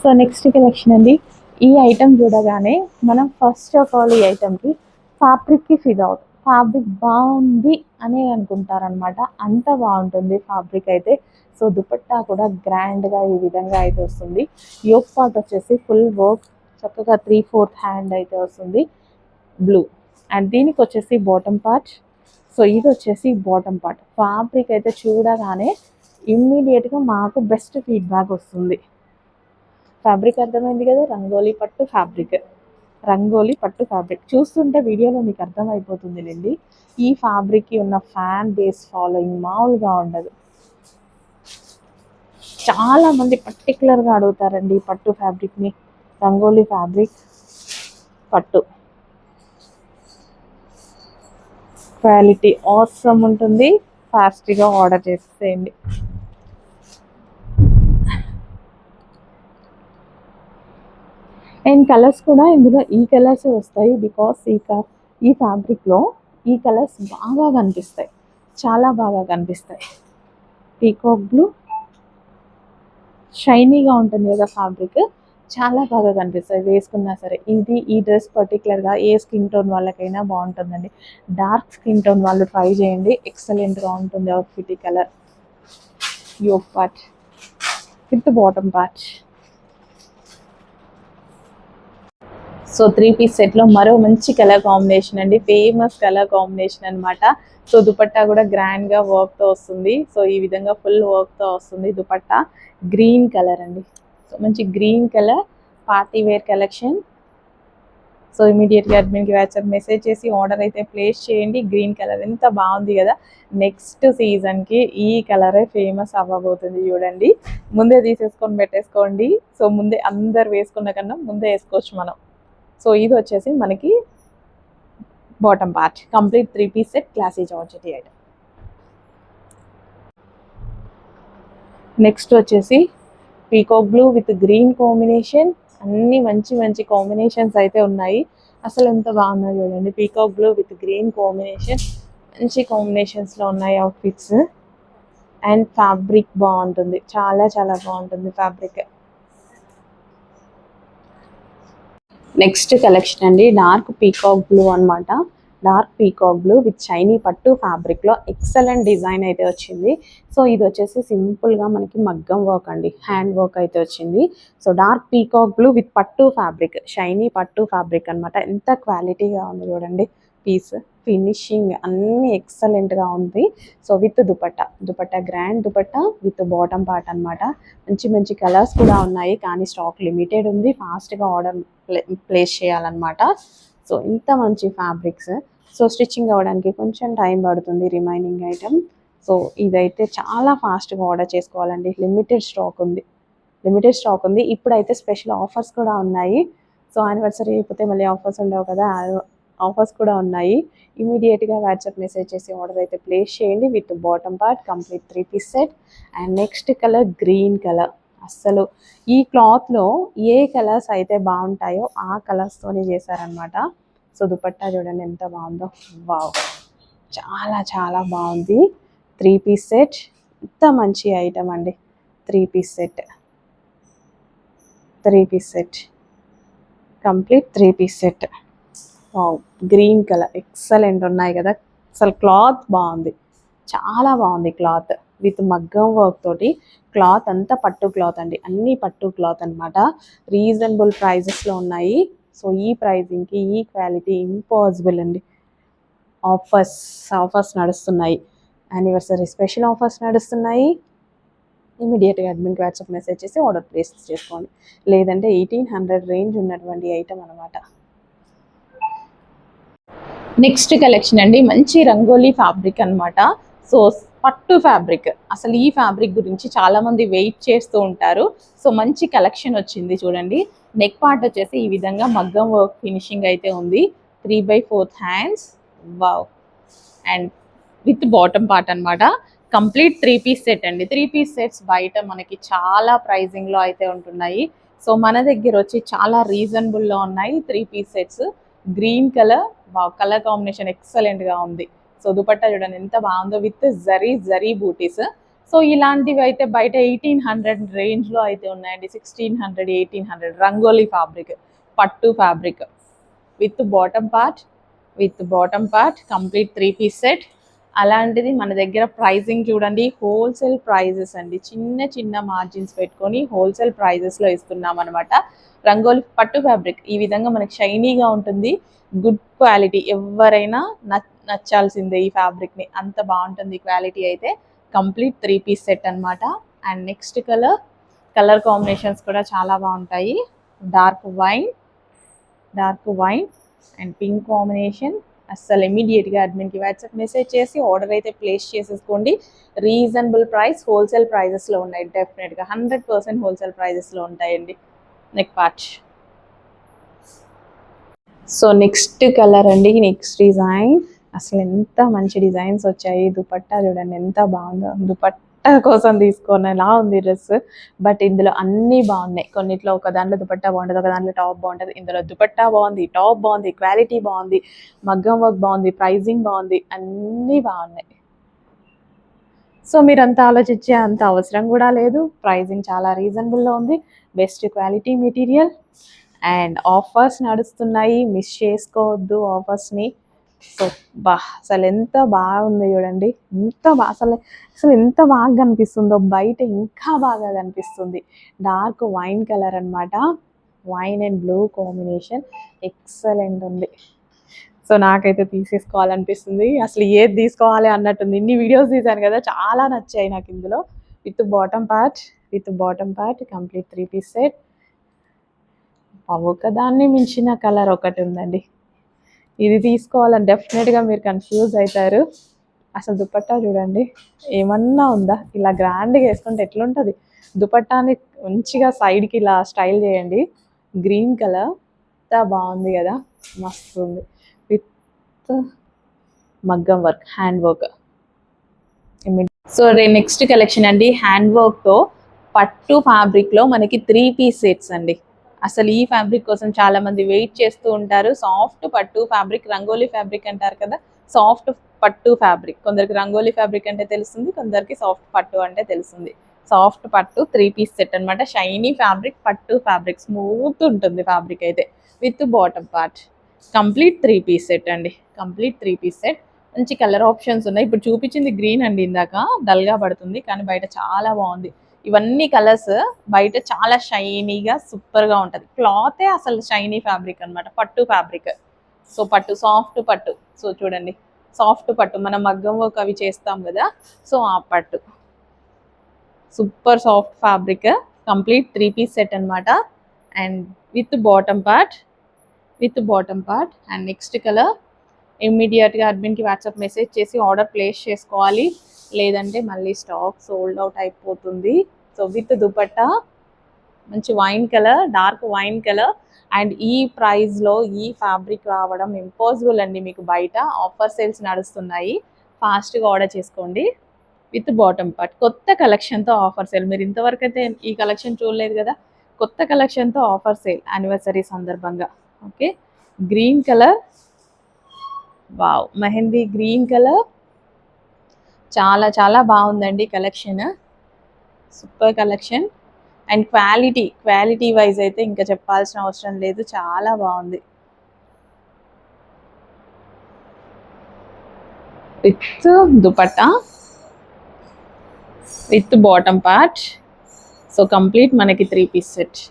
So next collection అండి. ఈ item చూడగానే మనం ఫస్ట్ ఆఫ్ ఆల్ ఈ ఐటమ్కి ఫ్యాబ్రిక్కి ఫిదా అవుతుంది. ఫ్యాబ్రిక్ బాగుంది అని అనుకుంటారనమాట. అంత బాగుంటుంది ఫ్యాబ్రిక్ అయితే. సో దుపట్టా కూడా గ్రాండ్గా ఈ విధంగా అయితే వస్తుంది. యోక్ పార్ట్ వచ్చేసి ఫుల్ వర్క్ చక్కగా 3/4 హ్యాండ్ అయితే వస్తుంది బ్లూ. అండ్ దీనికి వచ్చేసి బాటమ్ పార్ట్. సో ఇది వచ్చేసి బాటమ్ పార్ట్. ఫ్యాబ్రిక్ అయితే చూడగానే ఇమ్మీడియట్గా మాకు బెస్ట్ ఫీడ్బ్యాక్ వస్తుంది. ఫ్యాబ్రిక్ అర్థమైంది కదా, రంగోలీ పట్టు ఫ్యాబ్రిక్. రంగోలీ పట్టు ఫ్యాబ్రిక్ చూస్తుంటే వీడియోలో మీకు అర్థమైపోతుందిలేండి. ఈ ఫ్యాబ్రిక్కి ఉన్న ఫ్యాన్ బేస్ ఫాలోయింగ్ మామూలుగా ఉండదు. చాలామంది పర్టికులర్గా అడుగుతారండి పట్టు ఫ్యాబ్రిక్ని. రంగోలీ ఫ్యాబ్రిక్ పట్టు క్వాలిటీ ఆసమ్ ఉంటుంది. ఫాస్ట్గా ఆర్డర్ చేసేయండి. అండ్ కలర్స్ కూడా ఇందులో ఈ కలర్స్ వస్తాయి. బికాస్ ఈ ఫ్యాబ్రిక్లో ఈ కలర్స్ బాగా కనిపిస్తాయి, చాలా బాగా కనిపిస్తాయి. పీకాక్ బ్లూ షైనీగా ఉంటుంది కదా ఫ్యాబ్రిక్, చాలా బాగా కనిపిస్తాయి వేసుకున్నా సరే. ఈ డ్రెస్ పర్టికులర్గా ఏ స్కిన్ టోన్ వాళ్ళకైనా బాగుంటుందండి. డార్క్ స్కిన్ టోన్ వాళ్ళు ట్రై చేయండి, ఎక్సలెంట్గా ఉంటుంది అవుట్ఫిట్. ఈ colour yoke part with bottom part. So 3-piece సెట్లో మరో మంచి కలర్ కాంబినేషన్ అండి, ఫేమస్ కలర్ కాంబినేషన్ అనమాట. సో దుపట్టా కూడా గ్రాండ్గా వర్క్తో వస్తుంది. సో ఈ విధంగా ఫుల్ వర్క్తో వస్తుంది దుపట్టా. గ్రీన్ కలర్ అండి, సో మంచి green colour party wear collection. So ఇమీడియట్గా అడ్మిన్కి వాట్సాప్ మెసేజ్ చేసి ఆర్డర్ అయితే ప్లేస్ చేయండి. గ్రీన్ కలర్ ఎంత బాగుంది కదా. నెక్స్ట్ సీజన్కి ఈ కలరే ఫేమస్ అవ్వబోతుంది చూడండి. ముందే తీసేసుకొని పెట్టేసుకోండి. సో ముందే అందరు వేసుకున్న కన్నా ముందే వేసుకోవచ్చు మనం. సో ఇది వచ్చేసి మనకి bottom part. Complete 3-piece set, classy georgette item. Next వచ్చేసి peacock blue with green combination. అన్ని మంచి మంచి కాంబినేషన్స్ అయితే ఉన్నాయి. అసలు ఎంత బాగున్నాయి చూడండి. Peacock blue with green combination, మంచి కాంబినేషన్స్లో ఉన్నాయి అవుట్ఫిట్స్. అండ్ ఫ్యాబ్రిక్ బాగుంటుంది, చాలా చాలా బాగుంటుంది ఫ్యాబ్రిక్. నెక్స్ట్ కలెక్షన్ అండి, డార్క్ పీకాక్ బ్లూ అనమాట. Dark peacock blue with shiny పట్టు ఫ్యాబ్రిక్లో ఎక్సలెంట్ డిజైన్ అయితే వచ్చింది. సో ఇది వచ్చేసి సింపుల్గా మనకి మగ్గం వర్క్ అండి, హ్యాండ్ వర్క్ అయితే వచ్చింది. So dark peacock blue with పట్టు ఫ్యాబ్రిక్, షైనీ పట్టు ఫ్యాబ్రిక్ అనమాట. ఎంత క్వాలిటీగా ఉంది చూడండి. పీస్ ఫినిషింగ్ అన్నీ ఎక్సలెంట్గా ఉంది. So with dupatta grand dupatta with bottom part అనమాట. మంచి మంచి కలర్స్ కూడా ఉన్నాయి, కానీ స్టాక్ లిమిటెడ్ ఉంది. ఫాస్ట్గా ఆర్డర్ ప్లేస్ చేయాలన్నమాట. సో ఇంత మంచి ఫ్యాబ్రిక్స్. సో స్టిచ్చింగ్ అవ్వడానికి కొంచెం టైం పడుతుంది రిమైనింగ్ ఐటమ్. సో ఇదైతే చాలా ఫాస్ట్గా ఆర్డర్ చేసుకోవాలండి. లిమిటెడ్ స్టాక్ ఉంది. ఇప్పుడైతే స్పెషల్ ఆఫర్స్ కూడా ఉన్నాయి. సో యానివర్సరీ అయిపోతే మళ్ళీ ఆఫర్స్ ఉండవు కదా, ఆఫర్స్ కూడా ఉన్నాయి. ఇమీడియట్గా వాట్సాప్ మెసేజ్ చేసి ఆర్డర్ అయితే ప్లేస్ చేయండి with bottom part, complete 3-piece set. And next colour green colour. అస్సలు ఈ క్లాత్లో ఏ కలర్స్ అయితే బాగుంటాయో ఆ కలర్స్తోనే చేశారనమాట. సో దుపట్టా చూడండి ఎంత బాగుందో. వావ్, చాలా చాలా బాగుంది. 3-piece సెట్, ఎంత మంచి ఐటమ్ అండి. 3-piece set complete 3-piece set. Wow, green colour excellent ఉన్నాయి కదా. అసలు క్లాత్ బాగుంది, చాలా బాగుంది క్లాత్. విత్ మగ్గం వర్క్ తోటి క్లాత్ అంతా పట్టు క్లాత్ అండి, అన్ని పట్టు క్లాత్ అనమాట. రీజనబుల్ ప్రైజెస్లో ఉన్నాయి. సో ఈ ప్రైజింగ్కి ఈ క్వాలిటీ ఇంపాసిబుల్ అండి. ఆఫర్స్ నడుస్తున్నాయి, యానివర్సరీ స్పెషల్ ఆఫర్స్ నడుస్తున్నాయి. ఇమీడియట్గా అడ్మిన్కి వాట్సాప్ మెసేజ్ చేసి ఆర్డర్ ప్లేస్ చేసుకోండి. లేదంటే 1800 రేంజ్ ఉన్నటువంటి ఐటమ్ అనమాట. నెక్స్ట్ కలెక్షన్ అండి, మంచి రంగోలీ ఫ్యాబ్రిక్ అనమాట. సో పట్టు ఫ్యాబ్రిక్. అసలు ఈ ఫ్యాబ్రిక్ గురించి చాలామంది వెయిట్ చేస్తూ ఉంటారు. సో మంచి కలెక్షన్ వచ్చింది చూడండి. నెక్ పార్ట్ వచ్చేసి ఈ విధంగా మగ్గం వర్క్ ఫినిషింగ్ అయితే ఉంది. 3/4 hands. Wow, and with bottom part అనమాట. కంప్లీట్ 3-piece సెట్ అండి. 3-piece సెట్స్ బయట మనకి చాలా ప్రైజింగ్లో అయితే ఉంటున్నాయి. సో మన దగ్గర వచ్చి చాలా రీజనబుల్లో ఉన్నాయి 3-piece sets. Green colour, colour combination ఎక్సలెంట్గా ఉంది. సో దుపట్టా చూడండి ఎంత బాగుందో, విత్ జరీ బూటీస్. సో ఇలాంటివి అయితే బయట 1800 రేంజ్లో అయితే ఉన్నాయండి. 1600, 1800 రంగోలీ ఫ్యాబ్రిక్, పట్టు fabric with bottom part complete 3 piece set. అలాంటిది మన దగ్గర ప్రైజింగ్ చూడండి, హోల్సేల్ ప్రైజెస్ అండి. చిన్న చిన్న మార్జిన్స్ పెట్టుకొని హోల్సేల్ ప్రైజెస్లో ఇస్తున్నాం అనమాట. రంగోలీ పట్టు ఫ్యాబ్రిక్ ఈ విధంగా మనకి షైనీగా ఉంటుంది, గుడ్ క్వాలిటీ. ఎవరైనా నచ్చాల్సిందే ఈ ఫ్యాబ్రిక్ని, అంత బాగుంటుంది క్వాలిటీ అయితే. కంప్లీట్ 3 పీస్ సెట్ అనమాట. అండ్ నెక్స్ట్ కలర్ కాంబినేషన్స్ కూడా చాలా బాగుంటాయి. Dark wine and pink combination. అస్సలు ఇమీడియట్గా అడ్మిన్కి వాట్సాప్ మెసేజ్ చేసి ఆర్డర్ అయితే ప్లేస్ చేసేసుకోండి. రీజనబుల్ ప్రైస్, హోల్సేల్ ప్రైజెస్లో ఉన్నాయి. డెఫినెట్గా 100% హోల్సేల్ ప్రైజెస్లో ఉంటాయండి. Neck part. So next colour అండి, నెక్స్ట్ డిజైన్. అసలు ఎంత మంచి డిజైన్స్ వచ్చాయి. దుపట్టా చూడండి ఎంత బాగుందో. దుపట్టా కోసం తీసుకునేలా ఉంది డ్రెస్. బట్ ఇందులో అన్నీ బాగున్నాయి. కొన్నిట్లో ఒక దాంట్లో దుపట్టా బాగుంటుంది, ఒక దాంట్లో టాప్ బాగుంటుంది. ఇందులో దుపట్టా బాగుంది, టాప్ బాగుంది, క్వాలిటీ బాగుంది, మగ్గం వర్క్ బాగుంది, ప్రైజింగ్ బాగుంది, అన్నీ బాగున్నాయి. సో మీరంతా ఆలోచించే అంత అవసరం కూడా లేదు. ప్రైజింగ్ చాలా రీజనబుల్లో ఉంది. Best quality material and offers నడుస్తున్నాయి. మిస్ చేసుకోవద్దు ఆఫర్స్ని. సో అసలు ఎంత బాగుంది చూడండి, అసలు ఎంత బాగా కనిపిస్తుందో. బయట ఇంకా బాగా కనిపిస్తుంది. డార్క్ వైన్ కలర్ అనమాట. Wine and blue combination excellent ఉంది. సో నాకైతే తీసేసుకోవాలనిపిస్తుంది. అసలు ఏది తీసుకోవాలి అన్నట్టుంది. ఇన్ని వీడియోస్ తీసాను కదా, చాలా నచ్చాయి నాకు ఇందులో. With bottom part complete 3 piece set. ఒకదాన్ని మించిన కలర్ ఒకటి ఉందండి. ఇది తీసుకోవాలని డెఫినెట్గా మీరు కన్ఫ్యూజ్ అవుతారు. అసలు దుపట్టా చూడండి, ఏమన్నా ఉందా? ఇలా గ్రాండ్గా వేసుకుంటే ఎట్లుంటుంది? దుపట్టాని మంచిగా సైడ్కి ఇలా స్టైల్ చేయండి. గ్రీన్ కలర్ ఎంత బాగుంది కదా, మస్తు ఉంది. విత్ మగ్గం work, hand work. So next collection అండి, హ్యాండ్ వర్క్తో పట్టు ఫ్యాబ్రిక్లో మనకి 3 పీస్ సెట్స్ అండి. అసలు ఈ ఫ్యాబ్రిక్ కోసం చాలా మంది వెయిట్ చేస్తూ ఉంటారు. సాఫ్ట్ పట్టు ఫ్యాబ్రిక్, రంగోలీ ఫ్యాబ్రిక్ అంటారు కదా, సాఫ్ట్ పట్టు ఫ్యాబ్రిక్. కొందరికి రంగోలీ ఫ్యాబ్రిక్ అంటే తెలుస్తుంది, కొందరికి సాఫ్ట్ పట్టు అంటే తెలుస్తుంది. సాఫ్ట్ పట్టు 3 పీస్ సెట్ అనమాట. షైనీ ఫ్యాబ్రిక్, పట్టు ఫ్యాబ్రిక్, స్మూత్ ఉంటుంది ఫ్యాబ్రిక్ అయితే. With bottom part complete 3 piece set అండి. Complete 3 piece set. మంచి కలర్ ఆప్షన్స్ ఉన్నాయి. ఇప్పుడు చూపించింది గ్రీన్ అండి, ఇందాక డల్గా పడుతుంది కానీ బయట చాలా బాగుంది. ఇవన్నీ కలర్స్ బయట చాలా షైనీగా సూపర్గా ఉంటుంది. క్లాతే అసలు షైనీ ఫ్యాబ్రిక్ అనమాట, పట్టు ఫ్యాబ్రిక్. సో పట్టు, సాఫ్ట్ పట్టు. సో చూడండి, సాఫ్ట్ పట్టు మనం మగ్గం వర్క్ అవి చేస్తాం కదా, సో ఆ పట్టు. Super soft fabric. Complete 3 piece set అనమాట. And with bottom part and next colour. ఇమ్మీడియట్గా అడ్మిన్కి వాట్సాప్ మెసేజ్ చేసి ఆర్డర్ ప్లేస్ చేసుకోవాలి, లేదంటే మళ్ళీ స్టాక్ సోల్డ్ అవుట్ అయిపోతుంది. సో విత్ దుపట్టా మంచి wine colour, dark wine colour. And ఈ ప్రైస్లో ఈ ఫ్యాబ్రిక్ రావడం ఇంపాసిబుల్ అండి. మీకు బయట ఆఫర్ సేల్స్ నడుస్తున్నాయి, ఫాస్ట్గా ఆర్డర్ చేసుకోండి. విత్ బాటమ్ పార్ట్ కొత్త కలెక్షన్తో ఆఫర్ సేల్. మీరు ఇంతవరకు అయితే ఈ కలెక్షన్ చూడలేదు కదా, కొత్త కలెక్షన్తో ఆఫర్ సేల్ యానివర్సరీ సందర్భంగా. Okay, green colour, wow, mehndi green colour. చాలా చాలా బాగుందండి collection, super collection. And quality wise అయితే ఇంకా చెప్పాల్సిన అవసరం లేదు, చాలా బాగుంది. With dupatta, with bottom part. So complete మనకి 3 పీస్ సెట్.